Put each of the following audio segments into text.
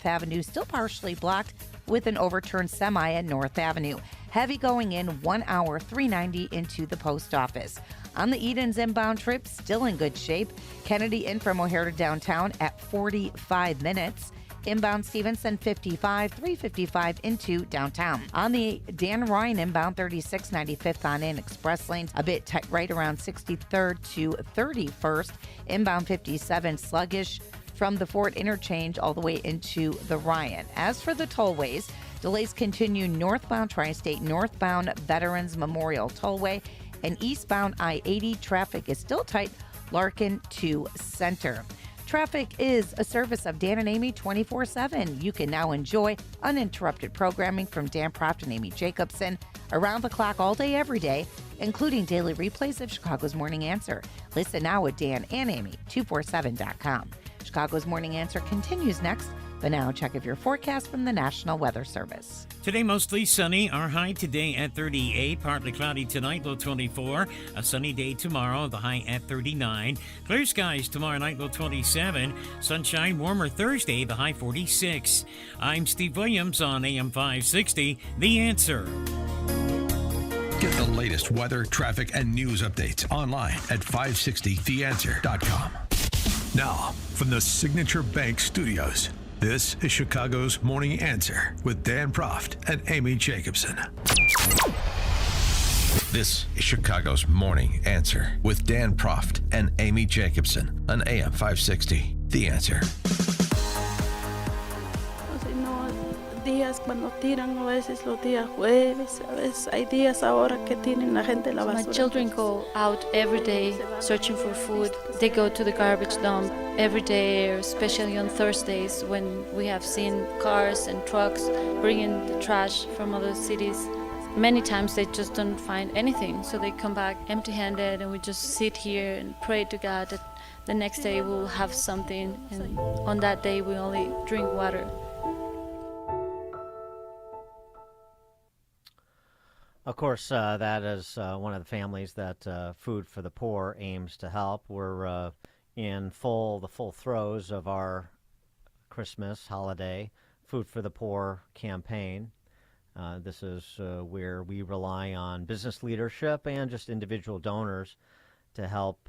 Avenue still partially blocked with an overturned semi at North Avenue. Heavy going in 1 hour 390 into the post office. On the Edens inbound trip, still in good shape. Kennedy in from O'Hare to downtown at 45 minutes. Inbound Stevenson 55, 355 into downtown. On the Dan Ryan inbound 36, 95th on in express lanes, a bit tight right around 63rd to 31st. Inbound 57 sluggish from the Fort Interchange all the way into the Ryan. As for the tollways, delays continue northbound Tri-State, northbound Veterans Memorial Tollway, and eastbound I-80 traffic is still tight, Larkin to Center. Traffic is a service of Dan and Amy 24/7. You can now enjoy uninterrupted programming from Dan Proft and Amy Jacobson around the clock all day, every day, including daily replays of Chicago's Morning Answer. Listen now at Dan and Amy 247.com. Chicago's Morning Answer continues next, but now check of your forecast from the National Weather Service. Today, mostly sunny. Our high today at 38. Partly cloudy tonight, low 24. A sunny day tomorrow, the high at 39. Clear skies tomorrow night, low 27. Sunshine, warmer Thursday, the high 46. I'm Steve Williams on AM 560, The Answer. Get the latest weather, traffic, and news updates online at 560theanswer.com. Now, from the Signature Bank Studios, this is Chicago's Morning Answer with Dan Proft and Amy Jacobson. This is Chicago's Morning Answer with Dan Proft and Amy Jacobson on AM 560. The Answer. Días cuando tiran, a veces los días jueves, a veces hay días ahora que tienen la gente la basura. My children go out every day searching for food. They go to the garbage dump every day, especially on Thursdays when we have seen cars and trucks bringing the trash from other cities. Many times they just don't find anything, so they come back empty-handed, and we just sit here and pray to God that the next day we'll have something, and on that day we only drink water. Of course, that is one of the families that Food for the Poor aims to help. We're in the full throes of our Christmas holiday Food for the Poor campaign. This is where we rely on business leadership and just individual donors to help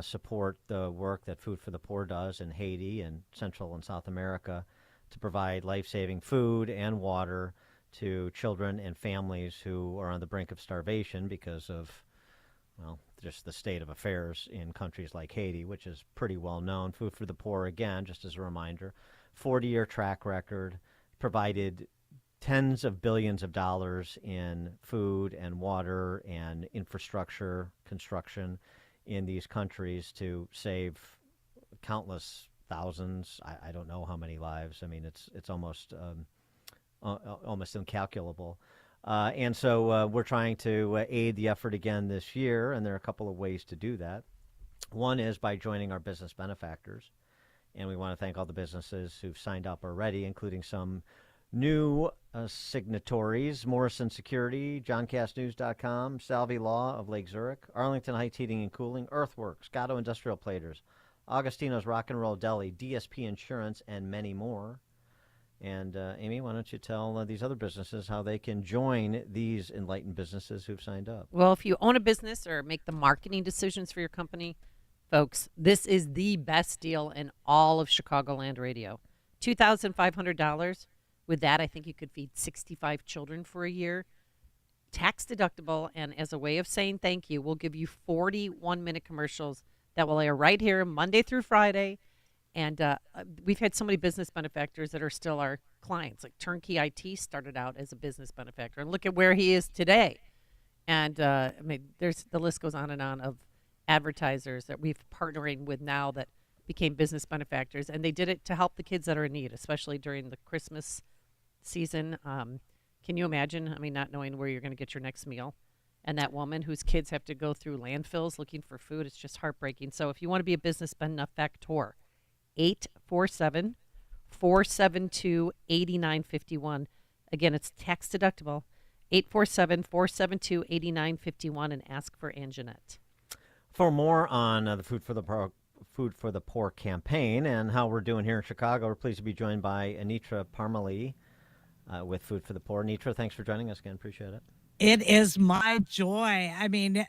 support the work that Food for the Poor does in Haiti and Central and South America to provide life-saving food and water to children and families who are on the brink of starvation because of, well, just the state of affairs in countries like Haiti, which is pretty well known. Food for the Poor, again, just as a reminder, 40-year track record, provided tens of billions of dollars in food and water and infrastructure construction in these countries to save countless thousands. I don't know how many lives. I mean, it's almost incalculable. And so we're trying to aid the effort again this year, and there are a couple of ways to do that. One is by joining our business benefactors, and we want to thank all the businesses who've signed up already, including some new signatories: Morrison Security, JohncastNews.com, Salvi Law of Lake Zurich, Arlington Heights Heating and Cooling, Earthworks, Gatto Industrial Platers, Augustino's Rock and Roll Deli, DSP Insurance, and many more. And Amy, why don't you tell these other businesses how they can join these enlightened businesses who've signed up? Well, if you own a business or make the marketing decisions for your company, folks, this is the best deal in all of Chicagoland radio. $2,500. With that, I think you could feed 65 children for a year. Tax deductible, and as a way of saying thank you, we'll give you 41-minute commercials that will air right here Monday through Friday. And we've had so many business benefactors that are still our clients. Like Turnkey IT started out as a business benefactor, and look at where he is today. And I mean, the list goes on of advertisers that we've partnering with now that became business benefactors, and they did it to help the kids that are in need, especially during the Christmas season. Can you imagine? I mean, not knowing where you're going to get your next meal, and that woman whose kids have to go through landfills looking for food. It's just heartbreaking. So if you want to be a business benefactor, 847-472-8951. Again, it's tax deductible. 847-472-8951, and ask for Anjanette. For more on the Food for the Food for the Poor campaign and how we're doing here in Chicago. We're pleased to be joined by Anitra Parmele with Food for the Poor. Anitra, thanks for joining us again. Appreciate it. It is my joy. I mean,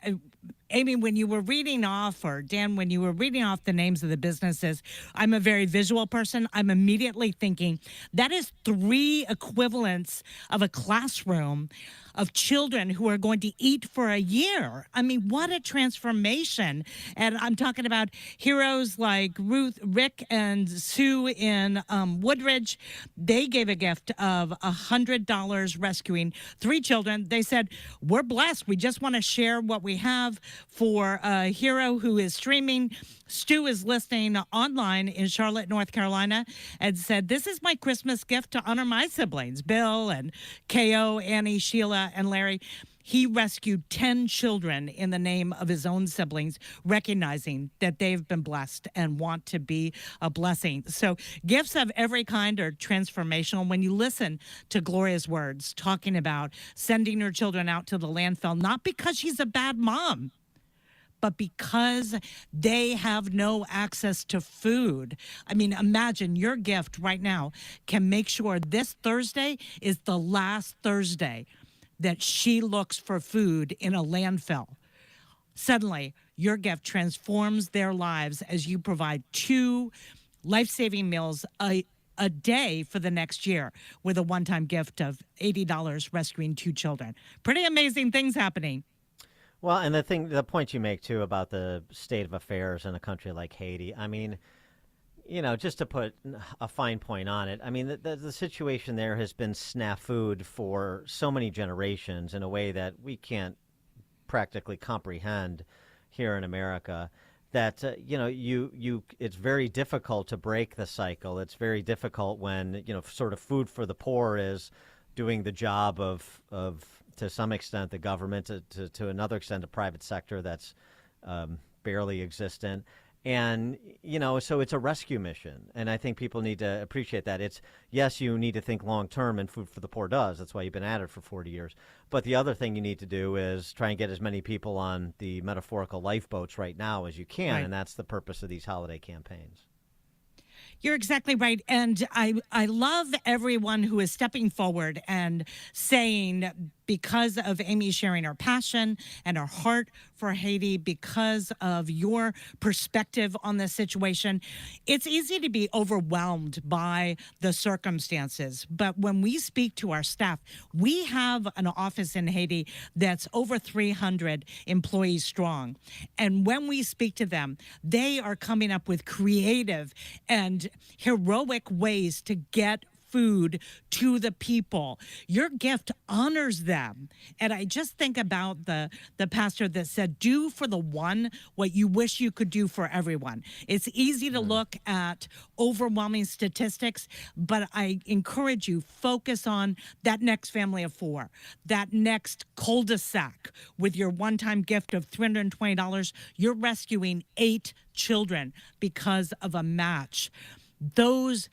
Amy, when you were reading off, or Dan, when you were reading off the names of the businesses, I'm a very visual person. I'm immediately thinking that is 3 equivalents of a classroom of children who are going to eat for a year. I mean, what a transformation. And I'm talking about heroes like Rick, and Sue in Woodridge. They gave a gift of $100 rescuing 3 children. They said, we're blessed. We just want to share what we have for a hero who is streaming. Stu is listening online in Charlotte, North Carolina, and said, this is my Christmas gift to honor my siblings, Bill and Ko, Annie, Sheila, and Larry. He rescued 10 children in the name of his own siblings, recognizing that they've been blessed and want to be a blessing. So gifts of every kind are transformational. When you listen to Gloria's words, talking about sending her children out to the landfill, not because she's a bad mom, but because they have no access to food. I mean, imagine your gift right now can make sure this Thursday is the last Thursday that she looks for food in a landfill. Suddenly, your gift transforms their lives as you provide 2 life-saving meals a day for the next year with a one-time gift of $80 rescuing 2 children. Pretty amazing things happening. Well, and the point you make, too, about the state of affairs in a country like Haiti, I mean, you know, just to put a fine point on it, I mean, the situation there has been snafu'd for so many generations in a way that we can't practically comprehend here in America, that, you know, it's very difficult to break the cycle. It's very difficult when, you know, sort of Food for the Poor is doing the job of to some extent, the government, to another extent, the private sector that's barely existent. And, you know, so it's a rescue mission. And I think people need to appreciate that. It's, yes, you need to think long term, and Food for the Poor does. That's why you've been at it for 40 years. But the other thing you need to do is try and get as many people on the metaphorical lifeboats right now as you can. Right. And that's the purpose of these holiday campaigns. You're exactly right. And I love everyone who is stepping forward and saying, because of Amy sharing her passion and her heart for Haiti, because of your perspective on the situation, it's easy to be overwhelmed by the circumstances. But when we speak to our staff, we have an office in Haiti that's over 300 employees strong. And when we speak to them, they are coming up with creative and heroic ways to get food to the people. Your gift honors them. And I just think about the pastor that said, do for the one what you wish you could do for everyone. It's easy to look at overwhelming statistics, but I encourage you, focus on that next family of 4, that next cul-de-sac with your one-time gift of $320. You're rescuing 8 children because of a match. Those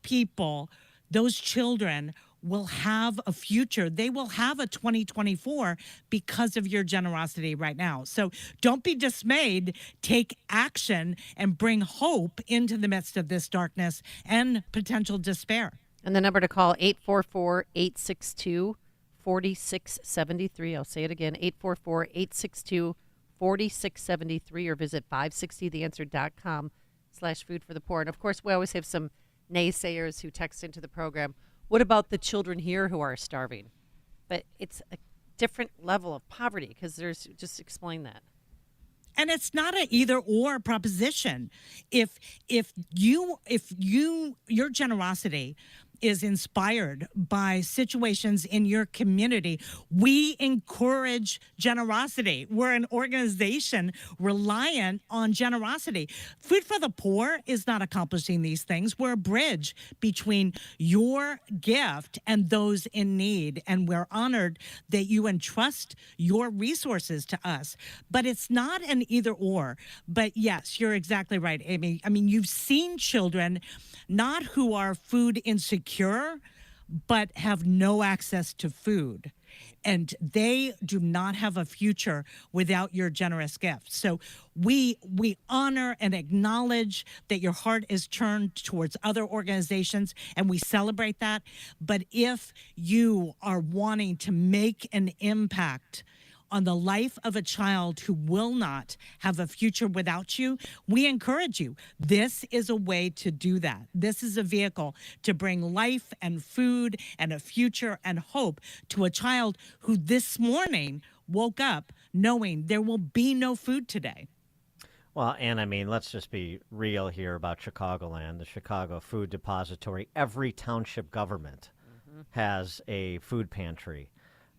people, those children will have a future. They will have a 2024 because of your generosity right now. So don't be dismayed. Take action and bring hope into the midst of this darkness and potential despair. And the number to call, 844-862-4673. I'll say it again, 844-862-4673, or visit 560theanswer.com/food for the poor. And of course, we always have some naysayers who text into the program. What about the children here who are starving? But it's a different level of poverty, because there's, just explain that. And it's not an either or proposition. If your generosity is inspired by situations in your community, we encourage generosity. We're an organization reliant on generosity. Food for the Poor is not accomplishing these things. We're a bridge between your gift and those in need, and we're honored that you entrust your resources to us. But it's not an either or. But yes, you're exactly right, Amy. I mean, you've seen children not who are food insecure, but have no access to food. And they do not have a future without your generous gifts. So we honor and acknowledge that your heart is turned towards other organizations, and we celebrate that. But if you are wanting to make an impact on the life of a child who will not have a future without you, we encourage you. This is a way to do that. This is a vehicle to bring life and food and a future and hope to a child who this morning woke up knowing there will be no food today. Well, and I mean, let's just be real here about Chicagoland, the Chicago Food Depository. Every township government has a food pantry.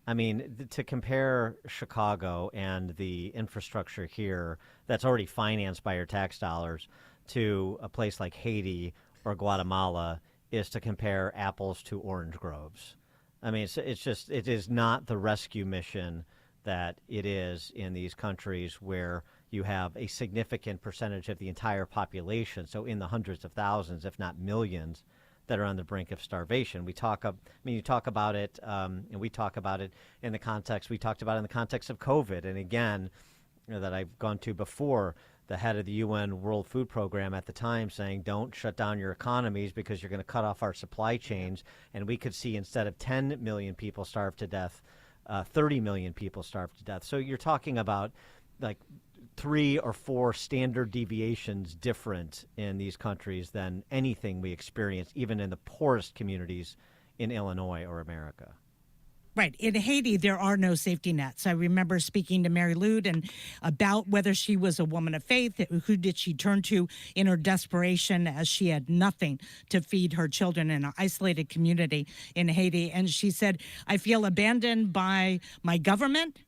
I mean, to compare Chicago and the infrastructure here that's already financed by your tax dollars to a place like Haiti or Guatemala is to compare apples to orange groves. I mean, it is not the rescue mission that it is in these countries where you have a significant percentage of the entire population, so in the hundreds of thousands, if not millions, that are on the brink of starvation. You talk about it, and we talk about it in the context, we talked about it in the context of COVID. And again, that I've gone to before, the head of the UN World Food Program at the time saying, don't shut down your economies because you're going to cut off our supply chains. And we could see, instead of 10 million people starve to death, 30 million people starve to death. So you're talking about like 3 or 4 standard deviations different in these countries than anything we experience, even in the poorest communities in Illinois or America. Right. In Haiti, there are no safety nets. I remember speaking to Mary Lude and about whether she was a woman of faith. Who did she turn to in her desperation, as she had nothing to feed her children in an isolated community in Haiti? And she said, I feel abandoned by my government.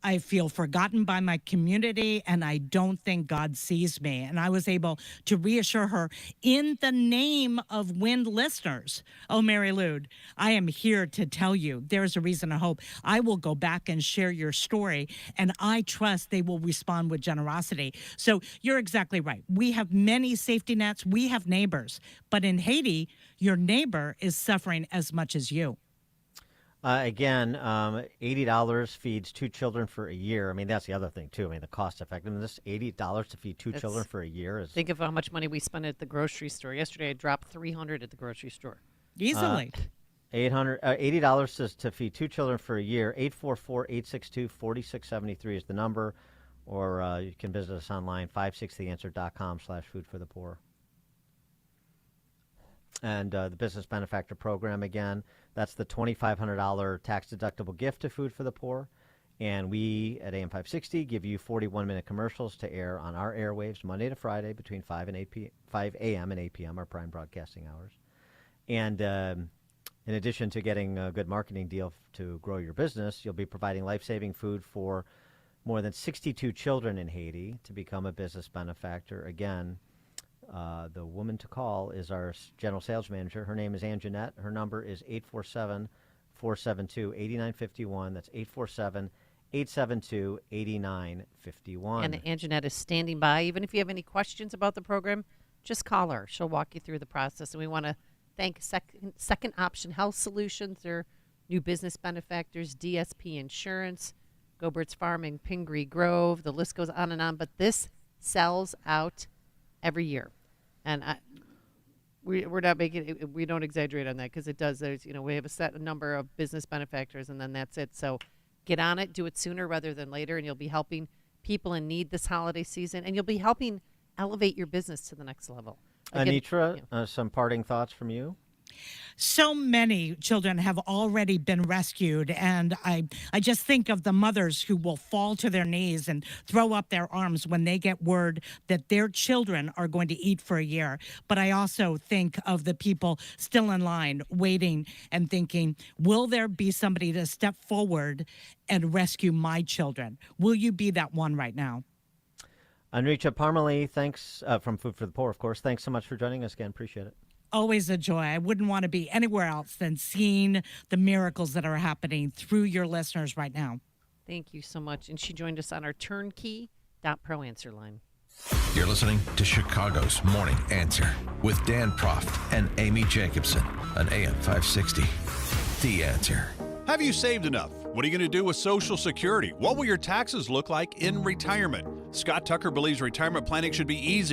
I feel forgotten by my community, and I don't think God sees me. And I was able to reassure her in the name of WIND listeners. Oh, Mary Lude, I am here to tell you there's a reason to hope. I will go back and share your story, and I trust they will respond with generosity. So you're exactly right. We have many safety nets. We have neighbors. But in Haiti, your neighbor is suffering as much as you. Again, $80 feeds 2 children for a year. I mean, that's the other thing, too. I mean, the cost effectiveness, $80 to feed 2 children for a year is... Think of how much money we spend at the grocery store. Yesterday, I dropped $300 at the grocery store. Easily. $80 to feed 2 children for a year. 844-862-4673 is the number. Or you can visit us online, 560theanswer.com/foodforthepoor. And the Business Benefactor Program, again, that's the $2,500 tax-deductible gift to Food for the Poor. And we at AM 560 give you 41-minute commercials to air on our airwaves Monday to Friday between 5 a.m. and 8 p.m., our prime broadcasting hours. And in addition to getting a good marketing deal to grow your business, you'll be providing life-saving food for more than 62 children in Haiti to become a business benefactor. Again, the woman to call is our general sales manager. Her name is Ann Jeanette. Her number is 847-472-8951. That's 847-872-8951. And Ann Jeanette is standing by. Even if you have any questions about the program, just call her. She'll walk you through the process. And we want to thank Second Option Health Solutions, their new business benefactors, DSP Insurance, Gobert's Farm in Pingree Grove. The list goes on and on. But this sells out every year. And we're not making it, we don't exaggerate on that, because it does. There's, we have a set number of business benefactors, and then that's it. So get on it, do it sooner rather than later, and you'll be helping people in need this holiday season, and you'll be helping elevate your business to the next level. Again, Anitra, some parting thoughts from you? So many children have already been rescued, and I just think of the mothers who will fall to their knees and throw up their arms when they get word that their children are going to eat for a year. But I also think of the people still in line waiting and thinking, will there be somebody to step forward and rescue my children? Will you be that one right now? Anitra, Parmele, thanks, from Food for the Poor, of course. Thanks so much for joining us again. Appreciate it. Always a joy. I wouldn't want to be anywhere else than seeing the miracles that are happening through your listeners right now. Thank you so much. And she joined us on our turnkey.pro answer line. You're listening to Chicago's Morning Answer with Dan Proft and Amy Jacobson on AM 560. The Answer. Have you saved enough? What are you going to do with Social Security? What will your taxes look like in retirement? Scott Tucker believes retirement planning should be easy.